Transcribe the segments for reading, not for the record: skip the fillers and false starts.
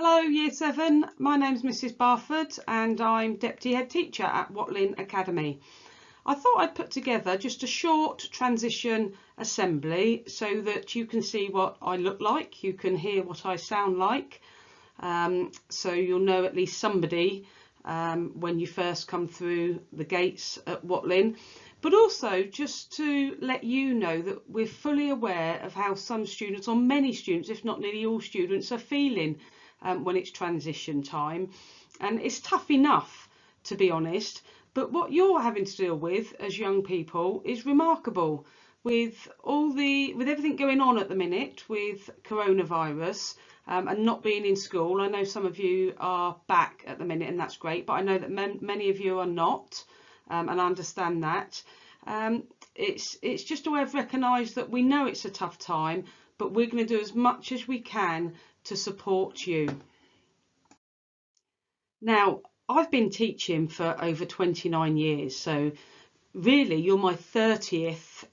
Hello Year 7, my name's Mrs Barford and I'm Deputy Head Teacher at Watling Academy. I thought I'd put together just a short transition assembly so that you can see what I look like, you can hear what I sound like, so you'll know at least somebody when you first come through the gates at Watling. But also just to let you know that we're fully aware of how some students, or many students, if not nearly all students, are feeling when it's transition time. And it's tough enough, to be honest, but what you're having to deal with as young people is remarkable. With everything going on at the minute with coronavirus and not being in school, I know some of you are back at the minute and that's great, but I know that many of you are not. And I understand that. It's just a way of recognise that we know it's a tough time, but we're going to do as much as we can to support you. Now, I've been teaching for over 29 years, so really you're my 30th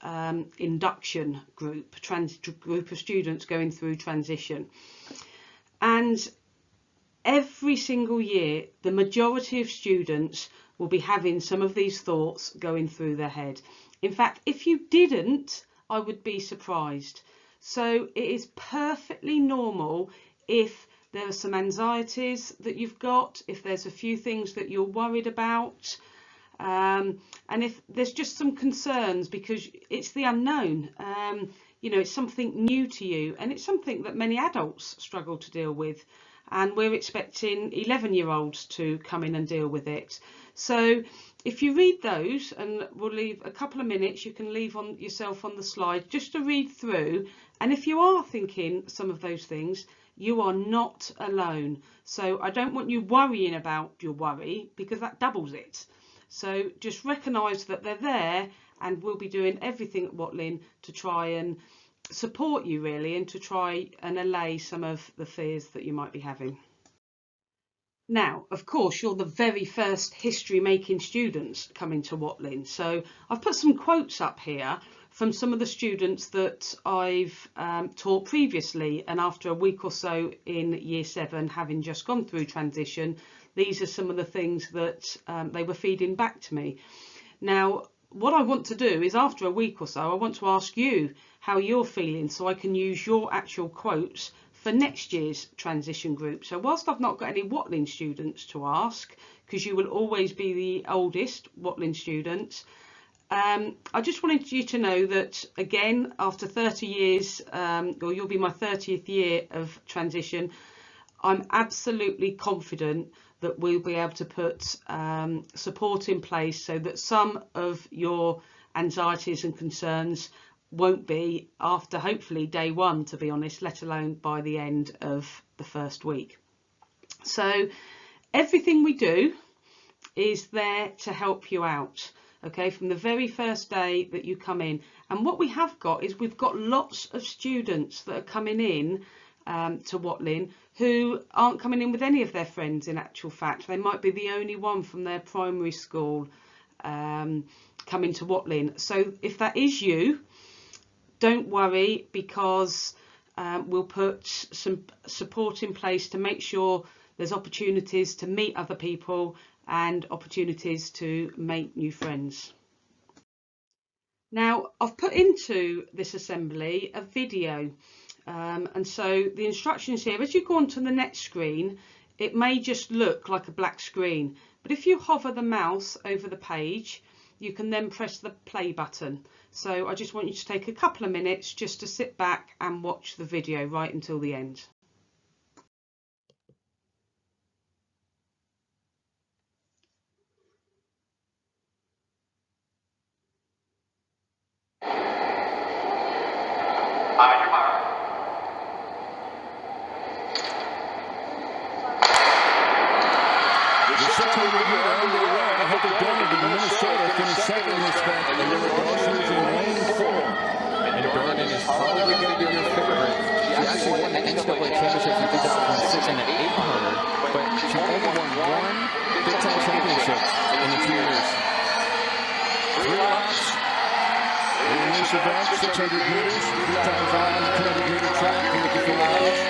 induction group of students going through transition. And every single year, the majority of students will be having some of these thoughts going through their head. In fact, if you didn't, I would be surprised. So it is perfectly normal if there are some anxieties that you've got, if there's a few things that you're worried about, and if there's just some concerns because it's the unknown. You know, it's something new to you, and it's something that many adults struggle to deal with. And we're expecting 11-year-olds to come in and deal with it. So if you read those, and we'll leave a couple of minutes, you can leave on yourself on the slide just to read through. And if you are thinking some of those things, you are not alone. So I don't want you worrying about your worry because that doubles it. So just recognise that they're there, and we'll be doing everything at Watling to try and support you really, and to try and allay some of the fears that you might be having. Now, of course, you're the very first history making students coming to Watling, so I've put some quotes up here from some of the students that I've taught previously, and after a week or so in Year 7, having just gone through transition, these are some of the things that they were feeding back to me. Now, what I want to do is, after a week or so, I want to ask you how you're feeling so I can use your actual quotes for next year's transition group. So whilst I've not got any Watling students to ask, because you will always be the oldest Watling students, I just wanted you to know that, again, after 30 years, or you'll be my 30th year of transition, I'm absolutely confident that we'll be able to put support in place so that some of your anxieties and concerns won't be after hopefully day one, to be honest, let alone by the end of the first week. So everything we do is there to help you out, okay, from the very first day that you come in. And what we have got is we've got lots of students that are coming in to Watling who aren't coming in with any of their friends. In actual fact, they might be the only one from their primary school coming to Watling. So if that is you, don't worry, because we'll put some support in place to make sure there's opportunities to meet other people and opportunities to make new friends. Now, I've put into this assembly a video, and so the instructions here, as you go onto the next screen, it may just look like a black screen, but if you hover the mouse over the page, you can then press the play button. So I just want you to take a couple of minutes just to sit back and watch the video right until the end. Second respect, and your Goshen's in lane 4. And Gordon is probably going to be your favorite. She actually won the NCAA championship in 2006 in the 800, but she only won one Big Ten championship in the 2 years. 3 laps. This event, 600 meters, 3 times on 200-meter track, here at the 4 hours.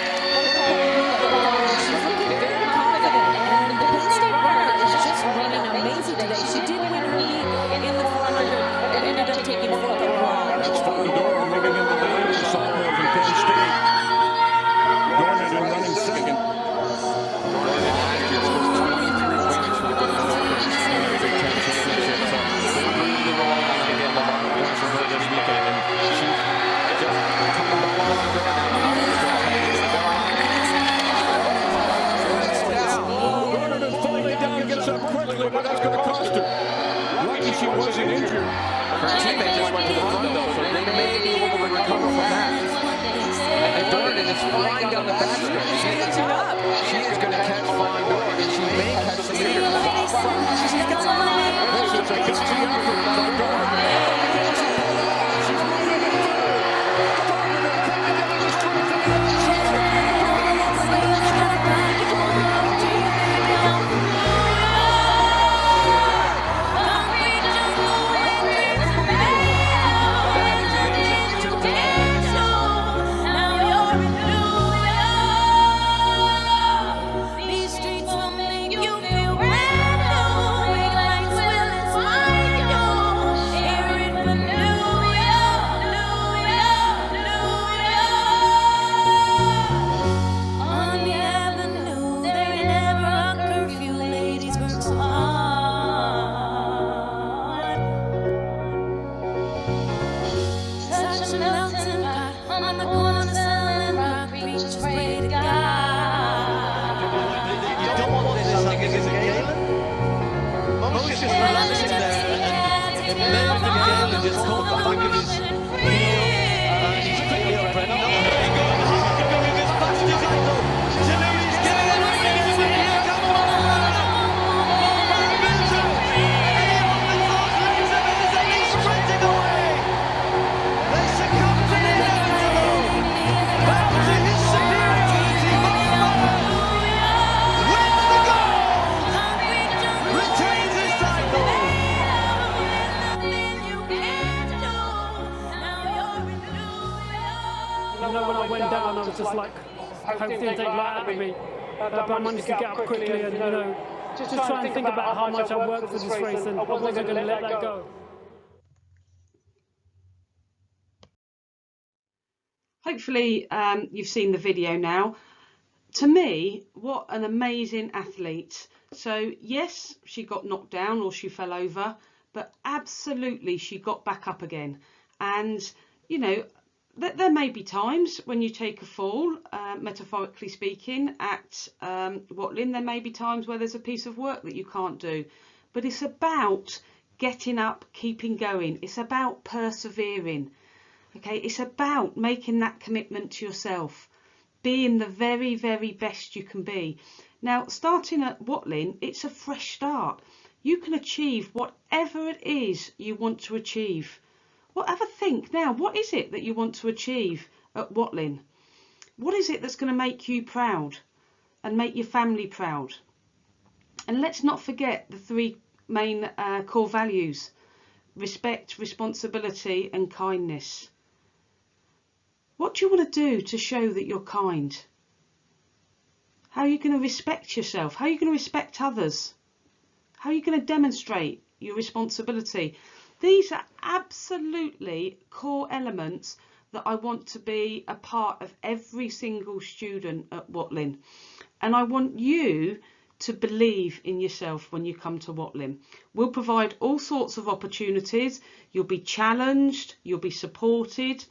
When I went down, I was just like, hoping they'd take light out of me. But I managed to get up quickly and, just try and think about how much I worked for this race, and I wasn't going to let that go. Hopefully you've seen the video now. To me, what an amazing athlete. So yes, she got knocked down or she fell over, but absolutely she got back up again. And there may be times when you take a fall, metaphorically speaking, at Watling. There may be times where there's a piece of work that you can't do, but it's about getting up, keeping going. It's about persevering. Okay, it's about making that commitment to yourself, being the very, very best you can be. Now, starting at Watling, it's a fresh start. You can achieve whatever it is you want to achieve. Have a think now, what is it that you want to achieve at Watling? What is it that's going to make you proud and make your family proud? And let's not forget the three main core values: respect, responsibility and kindness. What do you want to do to show that you're kind? How are you going to respect yourself? How are you going to respect others? How are you going to demonstrate your responsibility? These are absolutely core elements that I want to be a part of every single student at Watling. And I want you to believe in yourself when you come to Watling. We'll provide all sorts of opportunities. You'll be challenged, you'll be supported.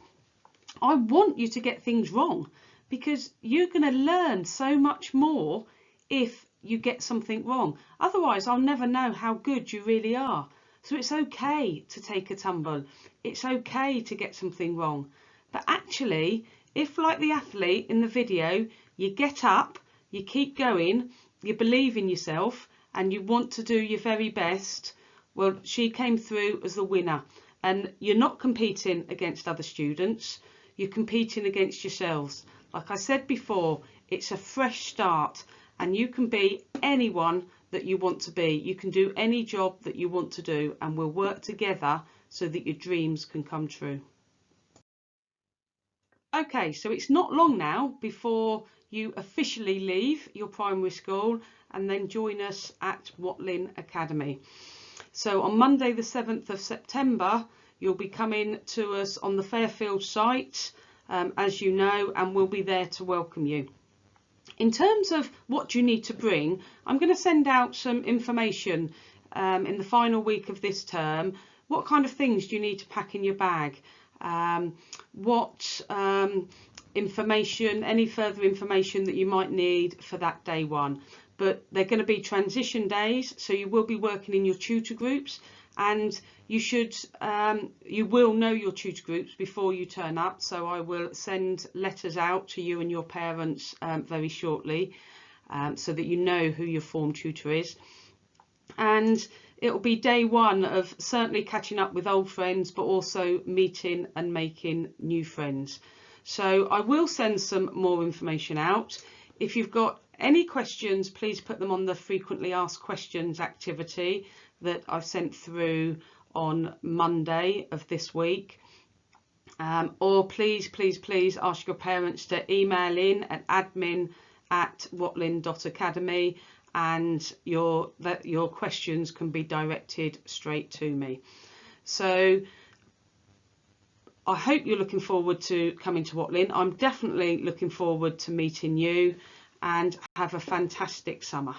I want you to get things wrong, because you're going to learn so much more if you get something wrong. Otherwise, I'll never know how good you really are. So it's okay to take a tumble. It's okay to get something wrong. But actually, if, like the athlete in the video, you get up, you keep going, you believe in yourself and you want to do your very best, well, she came through as the winner. And you're not competing against other students. You're competing against yourselves. Like I said before, it's a fresh start and you can be anyone that you want to be. You can do any job that you want to do, and we'll work together so that your dreams can come true. Okay, so it's not long now before you officially leave your primary school and then join us at Watling Academy. So on Monday the 7th of September, you'll be coming to us on the Fairfield site, as you know, and we'll be there to welcome you. In terms of what you need to bring, I'm going to send out some information in the final week of this term. What kind of things do you need to pack in your bag? What information, any further information that you might need for that day one. But they're going to be transition days, so you will be working in your tutor groups, and you will know your tutor groups before you turn up. So I will send letters out to you and your parents very shortly, so that you know who your form tutor is. and it'll be day one of certainly catching up with old friends, but also meeting and making new friends. So I will send some more information out. If you've got any questions, please put them on the frequently asked questions activity that I've sent through on Monday of this week. Or please ask your parents to email in at admin@watling.academy, and your questions can be directed straight to me. So I hope you're looking forward to coming to Watling. I'm definitely looking forward to meeting you, and have a fantastic summer.